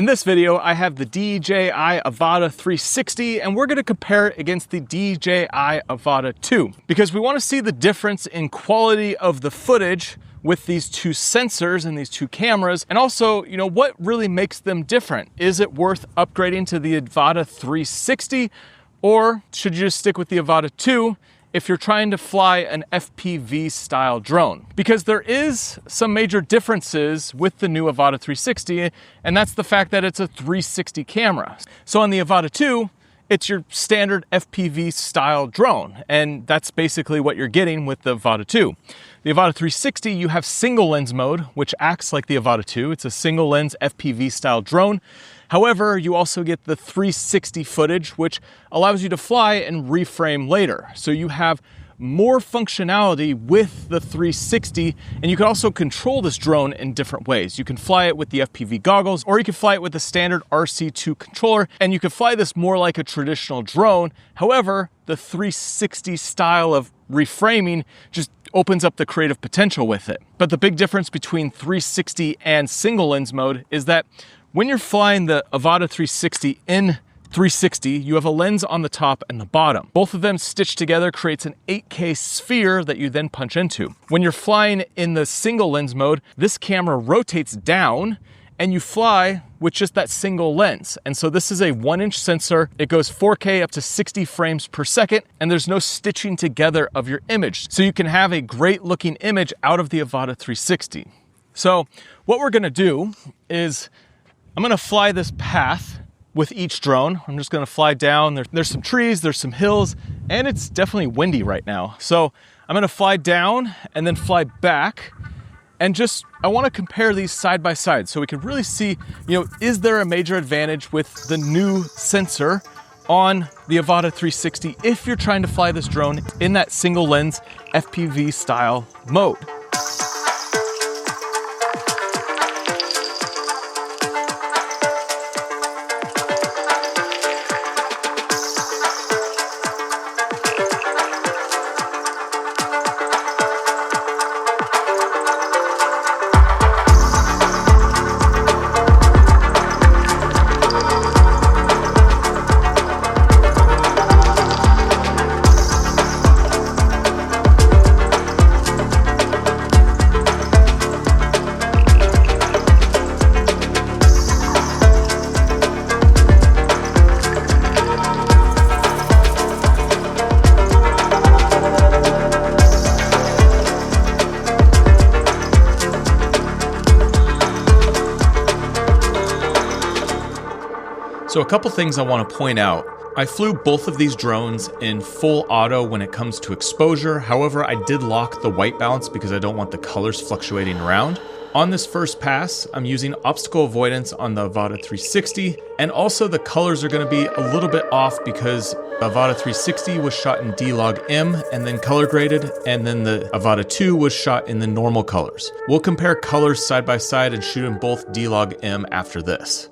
In this video, I have the DJI Avata 360 and we're gonna compare it against the DJI Avata 2 because we wanna see the difference in quality of the footage with these two sensors and these two cameras, and also, what really makes them different? Is it worth upgrading to the Avata 360, or should you just stick with the Avata 2 if you're trying to fly an FPV style drone? Because there is some major differences with the new Avata 360, and that's the fact that it's a 360 camera. So on the Avata 2, it's your standard FPV style drone, and that's basically what you're getting with the Avata 2. The Avata 360, you have single lens mode, which acts like the Avata 2. It's a single lens FPV style drone. However, you also get the 360 footage, which allows you to fly and reframe later. So you have more functionality with the 360, and you can also control this drone in different ways. You can fly it with the FPV goggles, or you can fly it with the standard RC2 controller, and you can fly this more like a traditional drone. However, the 360 style of reframing just opens up the creative potential with it. But the big difference between 360 and single lens mode is that when you're flying the Avata 360 in 360, you have a lens on the top and the bottom. Both of them stitched together creates an 8K sphere that you then punch into. When you're flying in the single lens mode, this camera rotates down and you fly with just that single lens. And so this is a 1-inch sensor. It goes 4K up to 60 frames per second, and there's no stitching together of your image. So you can have a great looking image out of the Avata 360. So what we're gonna do is I'm gonna fly this path with each drone. I'm just gonna fly down. There's some trees, there's some hills, and it's definitely windy right now. So I'm gonna fly down and then fly back, and I wanna compare these side by side so we can really see, is there a major advantage with the new sensor on the Avata 360 if you're trying to fly this drone in that single lens FPV style mode. So a couple things I want to point out. I flew both of these drones in full auto when it comes to exposure. However, I did lock the white balance because I don't want the colors fluctuating around. On this first pass, I'm using obstacle avoidance on the Avata 360, and also the colors are going to be a little bit off because the Avata 360 was shot in D-Log-M and then color graded, and then the Avata 2 was shot in the normal colors. We'll compare colors side by side and shoot in both D-Log-M after this.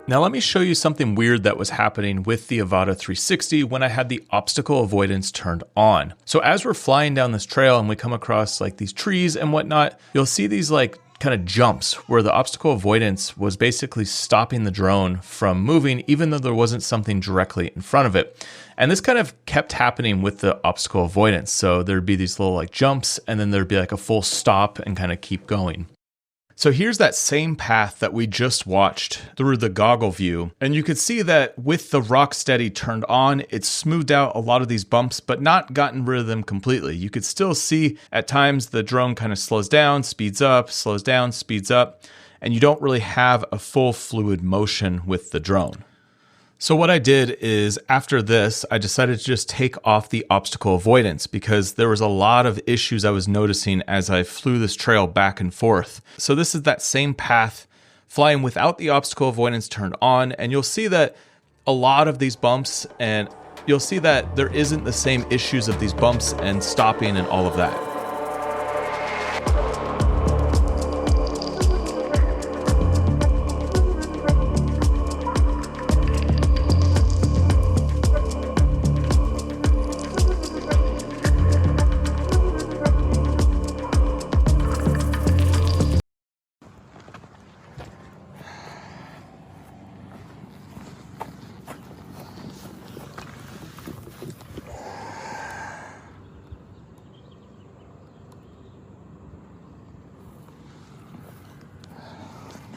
Now let me show you something weird that was happening with the Avata 360 when I had the obstacle avoidance turned on. So as we're flying down this trail and we come across like these trees and whatnot, you'll see these like kind of jumps where the obstacle avoidance was basically stopping the drone from moving even though there wasn't something directly in front of it. And this kind of kept happening with the obstacle avoidance. So there'd be these little like jumps and then there'd be like a full stop and kind of keep going. So here's that same path that we just watched through the goggle view. And you could see that with the Rocksteady turned on, it smoothed out a lot of these bumps, but not gotten rid of them completely. You could still see at times the drone kind of slows down, speeds up, slows down, speeds up, and you don't really have a full fluid motion with the drone. So what I did is after this, I decided to just take off the obstacle avoidance because there was a lot of issues I was noticing as I flew this trail back and forth. So this is that same path flying without the obstacle avoidance turned on, and you'll see that a lot of these bumps, and you'll see that there isn't the same issues of these bumps and stopping and all of that.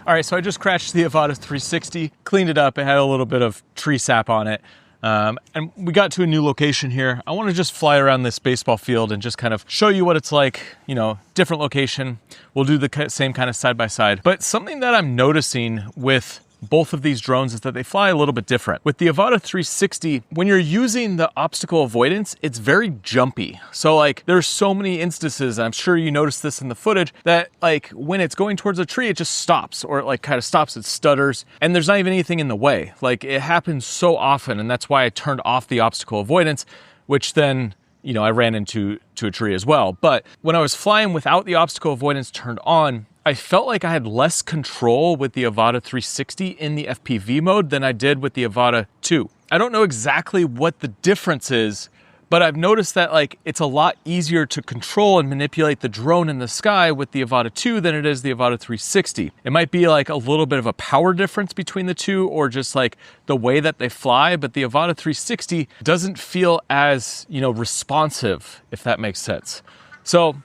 All right, so I just crashed the Avata 360, cleaned it up. It had a little bit of tree sap on it. And we got to a new location here. I want to just fly around this baseball field and just kind of show you what it's like, you know, different location. We'll do the same kind of side by side. But something that I'm noticing with both of these drones is that they fly a little bit different. With the Avata 360, when you're using the obstacle avoidance, it's very jumpy. So like there's so many instances, and I'm sure you noticed this in the footage, that like when it's going towards a tree, it just stops, or it like kind of stops, it stutters, and there's not even anything in the way. Like it happens so often, and that's why I turned off the obstacle avoidance, which then, you know, I ran into a tree as well. But when I was flying without the obstacle avoidance turned on, I felt like I had less control with the Avata 360 in the FPV mode than I did with the Avata 2. I don't know exactly what the difference is, but I've noticed that like it's a lot easier to control and manipulate the drone in the sky with the Avata 2 than it is the Avata 360. It might be like a little bit of a power difference between the two, or just like the way that they fly, but the Avata 360 doesn't feel as, you know, responsive, if that makes sense. So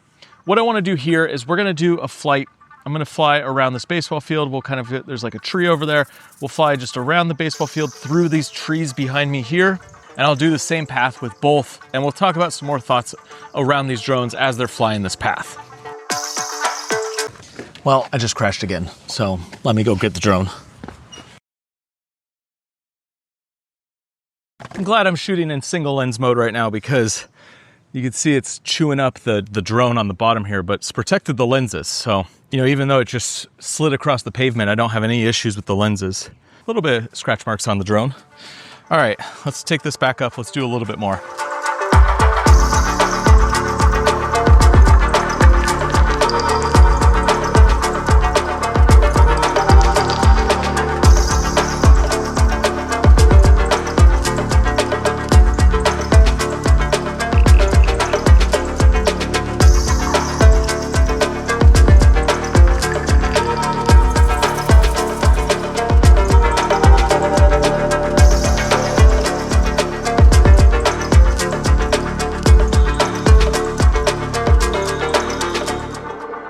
what I want to do here is we're going to do a flight. I'm gonna fly around this baseball field. We'll kind of, there's like a tree over there. We'll fly just around the baseball field through these trees behind me here. And I'll do the same path with both. And we'll talk about some more thoughts around these drones as they're flying this path. Well, I just crashed again. So let me go get the drone. I'm glad I'm shooting in single lens mode right now, because you can see it's chewing up the drone on the bottom here, but it's protected the lenses. So, you know, even though it just slid across the pavement, I don't have any issues with the lenses. A little bit of scratch marks on the drone. All right, let's take this back up. Let's do a little bit more.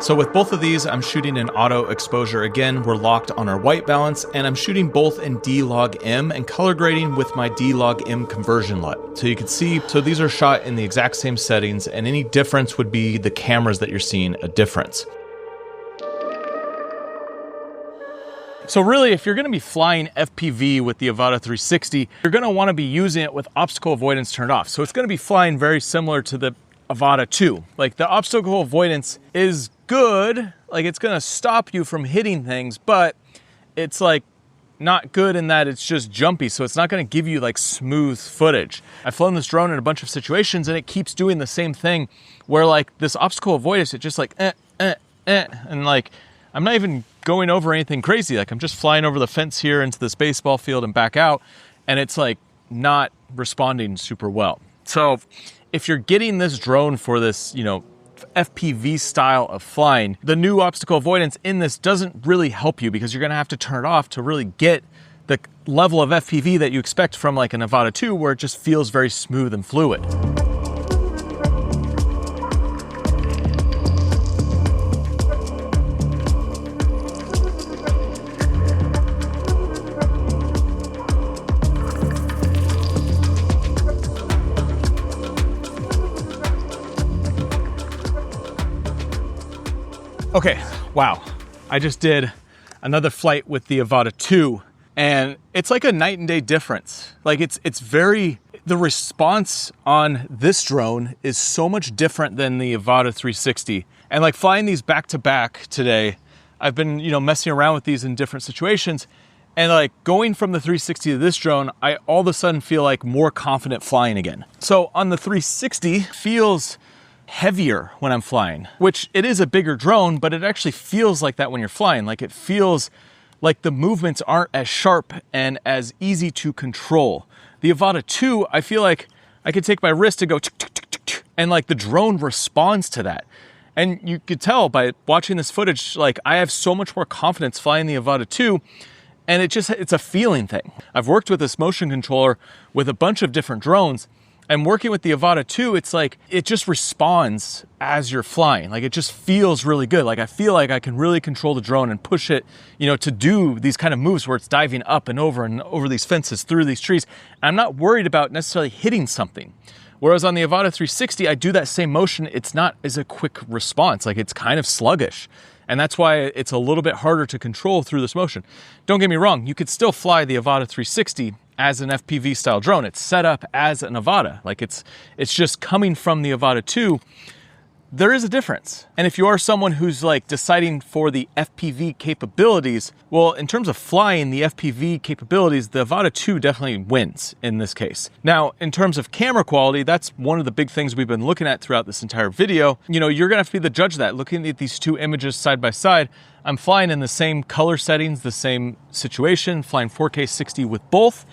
So with both of these, I'm shooting in auto exposure. Again, we're locked on our white balance, and I'm shooting both in D-Log-M and color grading with my D-Log-M conversion LUT. So you can see, so these are shot in the exact same settings, and any difference would be the cameras that you're seeing a difference. So really, if you're gonna be flying FPV with the Avata 360, you're gonna wanna be using it with obstacle avoidance turned off. So it's gonna be flying very similar to the Avata 2. Like the obstacle avoidance is good, like it's gonna stop you from hitting things, but it's like not good in that it's just jumpy, so it's not gonna give you like smooth footage. I've flown this drone in a bunch of situations and it keeps doing the same thing, where like this obstacle avoidance, it just like and like I'm not even going over anything crazy, like I'm just flying over the fence here into this baseball field and back out, and it's like not responding super well. So if you're getting this drone for this, you know, FPV style of flying, the new obstacle avoidance in this doesn't really help you, because you're gonna have to turn it off to really get the level of FPV that you expect from like an Avata 2, where it just feels very smooth and fluid. Okay, wow. I just did another flight with the Avata 2, and it's like a night and day difference. Like it's very, the response on this drone is so much different than the Avata 360. And like flying these back to back today, I've been, you know, messing around with these in different situations, and like going from the 360 to this drone, I all of a sudden feel like more confident flying again. So on the 360 feels heavier when I'm flying, which it is a bigger drone, but it actually feels like that when you're flying. Like it feels like the movements aren't as sharp and as easy to control. The Avata 2, I feel like I could take my wrist and go tick, tick, tick, tick, tick, and like the drone responds to that. And you could tell by watching this footage, like I have so much more confidence flying the Avata 2, and it's a feeling thing. I've worked with this motion controller with a bunch of different drones, And working with the Avata 2, it's like, it just responds as you're flying. Like, it just feels really good. Like, I feel like I can really control the drone and push it, you know, to do these kind of moves where it's diving up and over these fences, through these trees. And I'm not worried about necessarily hitting something. Whereas on the Avata 360, I do that same motion. It's not as a quick response. Like, it's kind of sluggish. And that's why it's a little bit harder to control through this motion. Don't get me wrong, you could still fly the Avata 360 as an FPV style drone. It's set up as an Avata. Like, it's just coming from the Avata 2. There is a difference. And if you are someone who's like deciding for the FPV capabilities, well, in terms of flying the FPV capabilities, the Avata 2 definitely wins in this case. Now, in terms of camera quality, that's one of the big things we've been looking at throughout this entire video. You know, you're gonna have to be the judge of that. Looking at these two images side by side, I'm flying in the same color settings, the same situation, flying 4K 60 with both.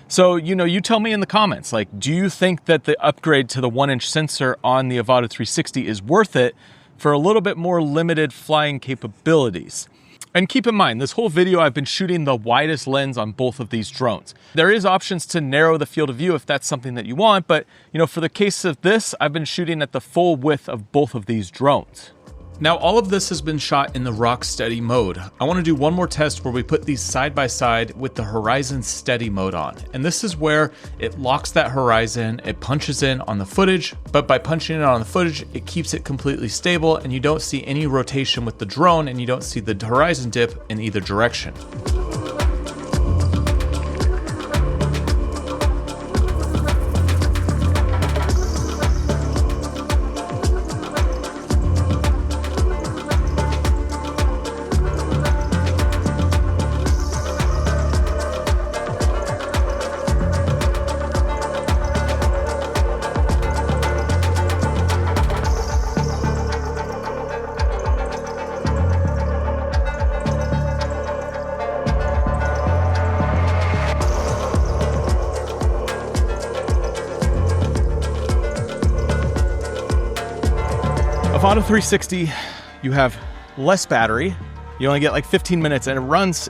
So, you know, you tell me in the comments, like, do you think that the upgrade to the 1-inch sensor on the Avata 360 is worth it for a little bit more limited flying capabilities? And keep in mind, this whole video I've been shooting the widest lens on both of these drones. There is options to narrow the field of view if that's something that you want, but, you know, for the case of this, I've been shooting at the full width of both of these drones. Now, all of this has been shot in the rock steady mode. I want to do one more test where we put these side by side with the horizon steady mode on. And this is where it locks that horizon, it punches in on the footage, but by punching it on the footage, it keeps it completely stable and you don't see any rotation with the drone and you don't see the horizon dip in either direction. Avata 360, you have less battery. You only get like 15 minutes and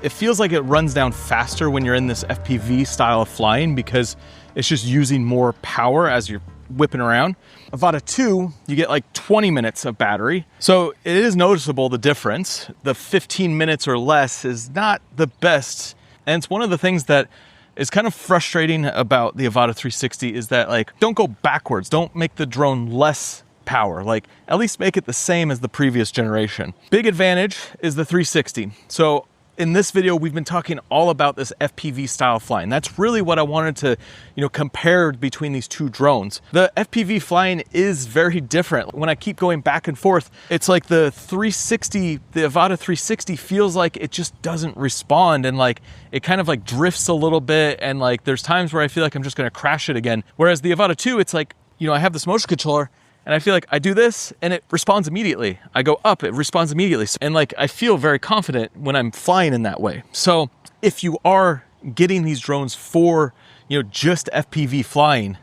it feels like it runs down faster when you're in this FPV style of flying because it's just using more power as you're whipping around. Avata 2, you get like 20 minutes of battery. So it is noticeable, the difference. The 15 minutes or less is not the best. And it's one of the things that is kind of frustrating about the Avata 360 is that, like, don't go backwards. Don't make the drone less power. Like, at least make it the same as the previous generation. Big advantage is the 360. So in this video, we've been talking all about this FPV style flying. That's really what I wanted to, you know, compare between these two drones. The FPV flying is very different. When I keep going back and forth, it's like the 360, the Avata 360 feels like it just doesn't respond and like it kind of like drifts a little bit and like there's times where I feel like I'm just gonna crash it again. Whereas the Avata 2, it's like, you know, I have this motion controller and I feel like I do this and it responds immediately. I go up, it responds immediately. And like, I feel very confident when I'm flying in that way. So if you are getting these drones for, you know, just FPV flying,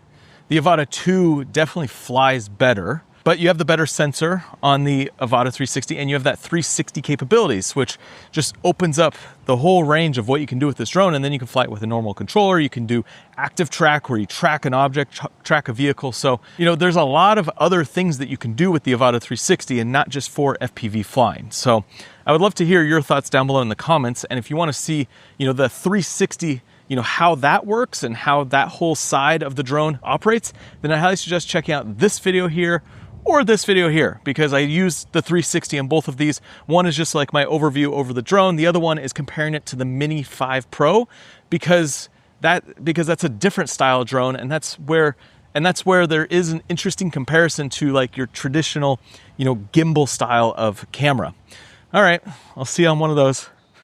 the Avata 2 definitely flies better. But you have the better sensor on the Avata 360 and you have that 360 capabilities, which just opens up the whole range of what you can do with this drone. And then you can fly it with a normal controller. You can do active track where you track an object, track a vehicle. So, you know, there's a lot of other things that you can do with the Avata 360 and not just for FPV flying. So I would love to hear your thoughts down below in the comments. And if you want to see, you know, the 360, you know, how that works and how that whole side of the drone operates, then I highly suggest checking out this video here or this video here, because I use the 360 in both of these. One is just like my overview over the drone. The other one is comparing it to the Mini 5 Pro because that's a different style drone, and that's where there is an interesting comparison to like your traditional, you know, gimbal style of camera. All right, I'll see you on one of those.